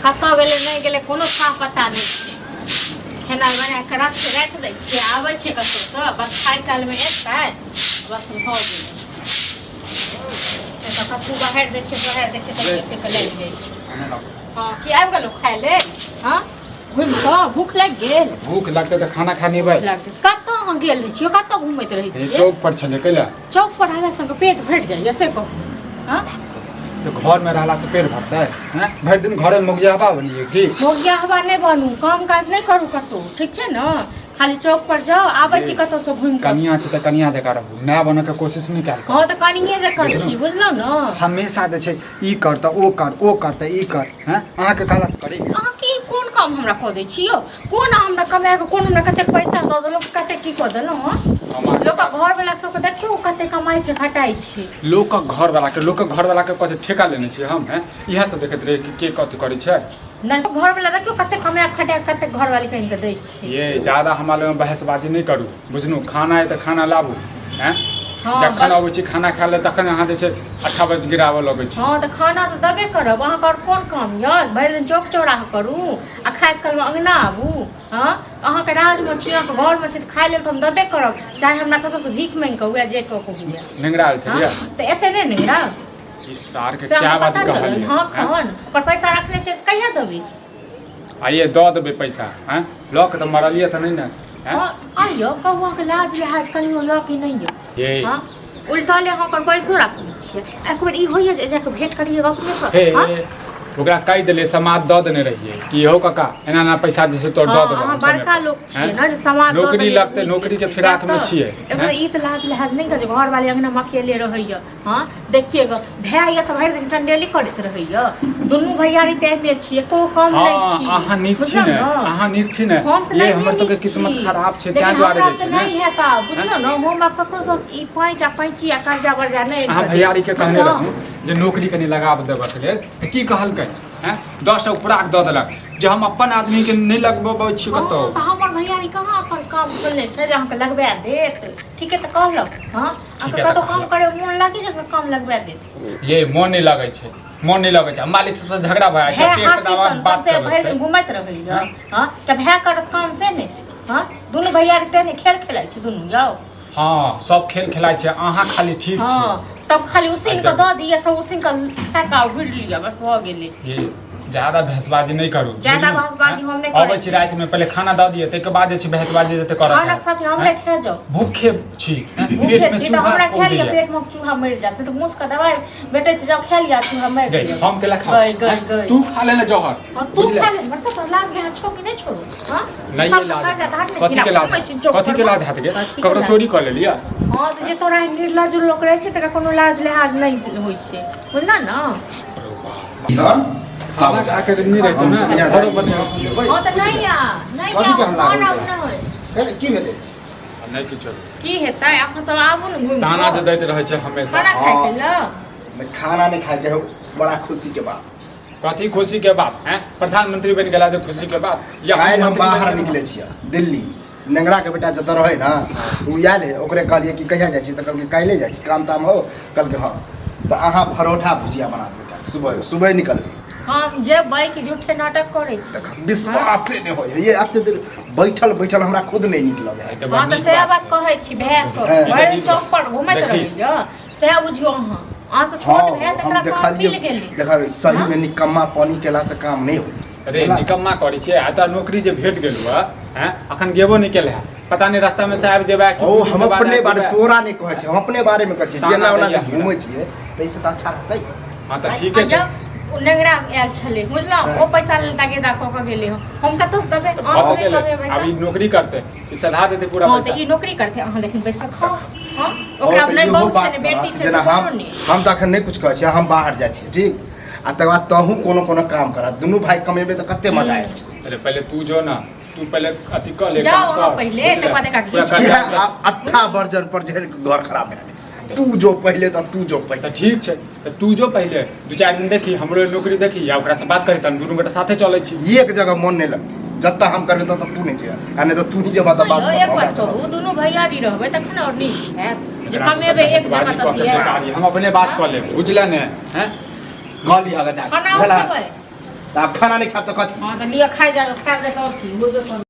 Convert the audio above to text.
कतऽ गेलै नहीं गेलै कोनो साफ पता नहीं खेना बना के राख दै छियै आबै छै कतौसँ बस खाइ कालमे एतै बस भऽ गेलै कतहु बाहर दै छियै तऽ लागि जाइ छै हाँ कि आबि गेलौ खाय ले हाँ घुमि कऽ भूख लागि गेल भूख लगते तो खाना खा नहीं भाई कतऽ अहाँ गेल रहै छियै कतऽ घुमैत रहै छियै चौक पर छले कैला चौक पर रहला से पेट भरि जाइए से कहू हाँ तो घर में रहला से पेट भरता है भर दिन घरे में मुगिया हवा बनिए की मुगिया हवा नहीं बनू काम काज नहीं करू कतौ ठीक छै ना खाली चौक पर जाओ आबै छी कतौ से घुमि कऽ कनिया छै त कनिया जका रहू मैं बने के कोशिश नहीं कर हाँ तो कनिये जका छी बुझलौ ना हमेशा जे छै ई कर त ओ कर त ई कर हैं अहाँ के कहला से करी अहाँ की कोन काम हमरा कऽ दै छी यौ कोन हमरा कमाए के कोन हमरा कते पैसा दऽ देलौ कते की कऽ देलौ हां लोक घर वाला सब के देखियो कते कमाई छै घटाई छै लोक घर वाला के कते ठेका लेने छी हम हैं इहा सब देखत रहे कि के कथि करै छै नहीं घर वाला देखियो कते कमाए खटा कते घर वाली कहीं के दै छी ये ज्यादा हमारे में बहसबाजी नहीं करू बुझनु खाना है त खाना लाबू हैं हाँ, जखन अबै छी खाना खाय ले तखन अहाँ जे छै 8 बजे गिरावऽ लगै छी हाँ तो खाना तो देबे करब अहाँ कर कोन काम यऽ भरि दिन चौक चौराहा करू आ खाय काल में अंगना आबू हाँ अहाँ के राज में छी अहाँ के घर में छी खाय लेल तो हम देबे करब चाहे हमरा कतौ से भीख मांगि के हुए जे कऽ के हुए निंगराल छै या तो एते नहीं निगरा इस सार के क्या बात कहली हाँ खान ओकर पैसा रखने छै कहिया देबी आइए दऽ देबै पैसा हैं लऽ के त मरलिए त नहीं ना हाँ आइयो कहुआ के लाज लिहाज कनियो यऽ कि नहीं यऽ ये हाँ उल्टा ले अहाँ पर पैसो रखने छियै एक बेर ई होइए जे जाके भेंट करिए अपने हे से हाँ ओकरा कहि देले समाज दऽ देने रहिए कि हो काका एना ना पैसा जे छै तो दऽ देबै हाँ बड़का लोग छियै ना जे समाज दऽ नौकरी देलियै लगते नौकरी के फिराक में छियै एगो ई त लाज लिहाज नहीं के जे घर वाले अंगना में अकेले रहैया हाँ देखिएगा भाई ये सब भरि दिन टंडेली करैत रहैया दुनू भैयारी तेने छियै को कम नहीं छी अहाँ नीक छी ने अहाँ नीक छी ने ये हमर सबके किस्मत खराब छै ताहि दुआरे जे छै नहीं है ता बुझलो ना हम ककरो से ई पैंच आ पैंची आ कर्जा वर्जा नहीं अहाँ भैयारी के कहने रहू जे नौकरी कनी लगाब देबऽ के लेल त की कहलकै हैं 10 उपराक दऽ देलक जे हम अपन आदमी के नहीं लगबबै छी कतौ त हमर भैयारी कहाँ अपन काम करले छै जे अहाँके लगबा देत ठीक है त कहलक हां अहाँके कतौ काम करे मोन लागी जे काम लगबा देत ये मोन नहीं लगै छै मालिक से झगड़ा भए छै पेट दबाव बात से भरि दिन घुमैत रहैया हां त भए करत काम से ने हां दुनू भैयारी तेने खेल खेलाइ छै दुनू जाओ हाँ सब खेल खेलाइ छै अहाँ खाली ठीक छी हाँ सब खाली उसीन के दऽ दिए सब उसीन के फेंका भिड़ लिया बस भ गेलै ये ज्यादा बहसबाजी नहीं करू ज्यादा बहसबाजी हम नहीं अबै छी रात में पहले खाना दऽ दिए तै के बाद जे छै बहसबाजी जते करत खाना के साथ हमरे खा जाओ भूखे छी पेट में चूहा हमरा खा लिया पेट में चूहा मर जाते तो मुस का दवाई बेटे से जब खा लिया चूहा मर गई हम केला खा गई तू खा ले जहर तू खा ले मतलब लाज के छो कि नहीं छोड़ो हां नहीं ये लाज कथि के लाज हाथ के ककरो चोरी कर लेलिया हां तो जे तोरा निर्लज लोग रहे छै तकरा कोनो लाज लिहाज नहीं होई छै बुझला ना हाँ जाके नहीं रहते ना घरों बने हां तो नहीं या खाना अपना होय की भेले नहीं किछो की हेतै अहाँ सब आबू न घुम ताना जे दैत रहे छै हमेशा खाना खाइ के ल मैं खाना नहीं खाए के बड़ा खुशी के बात कथी खुशी के बात हैं प्रधानमंत्री बन गेला से खुशी के बात या काल्हि हम बाहर निकले छियै दिल्ली नेंगरा के बेटा जतऽ रहे ना उ याद है ओकरे कहलिए कि कहिया जाइ छी त कहलकै काल्हि जाइ छी काम ताम हो कहलकै हां त अहाँ परोठा भुजिया बना देबै सुबह निकलबै हम जेबै कि झूठे नाटक करै छी विश्वास से नहीं होय ये एते देर बैठल हमरा खुद नहीं नीक लगे हां त से बात कहै छी भए को भरि चौक पर घुमैत रहैया से बुझियो अहाँ से छोट भए तकरा काम मिल गेली देखा सही में निकम्मा पानी केला से काम नहीं हो अरे निकम्मा करै छियै आ त नौकरी जे भेट गेलु हैं अखन गेबो नहीं केले पता नहीं रास्ता में से आबि जेबा कि ओ हम अपने बारे तोरा नहीं कहै छी हम अपने बारे में कहै छी जेना ओना जे घुमै छियै तैसे त अच्छा रहतै हां त ठीक है नेंगरा आयल छले बुझलौ ओ पैसा लेता गेदा क के गेले हम कतौ से देबै अभी नौकरी करते ई सधा देते पूरा पैसा हां त ई नौकरी करते अहाँ लेकिन पैसा खाओ हां ओकरा नहीं बहुत छै बेटी छै हम त अखन नहीं कुछ कहै छी हम बाहर जाइ छी ठीक आ तकर बाद तहू कोनो काम कर दुनू भाई कमेबे त कते मजा आए अरे पहले तू जो ना तू पहले अति कर ले जाओ पहले त बाद का खींच 18 वर्जन पर जे घर खराब है तू जो पहले तो तू जो पहले ठीक छै त तू जो पहले 2-4 दिन देखी हमरो नौकरी देखी या ओकरा से बात करी त दुनू बेटा साथे चलै छी एक जगह मन नहीं लगती जत्ता हम करबे त तू नहीं जे आ नहीं तो तू ही जे बात एक बात कहू दुनू भैयारी रहबै तखन और नीक हैत जे कमेबे एक जगह त हम अपने बात कर ले बुझला ने हैं गाली हगा जा खाना तो आप खाना नहीं खाते तो कथी हाँ तो लिया खाए जाएगा खाए रहे तो और की मुर्गे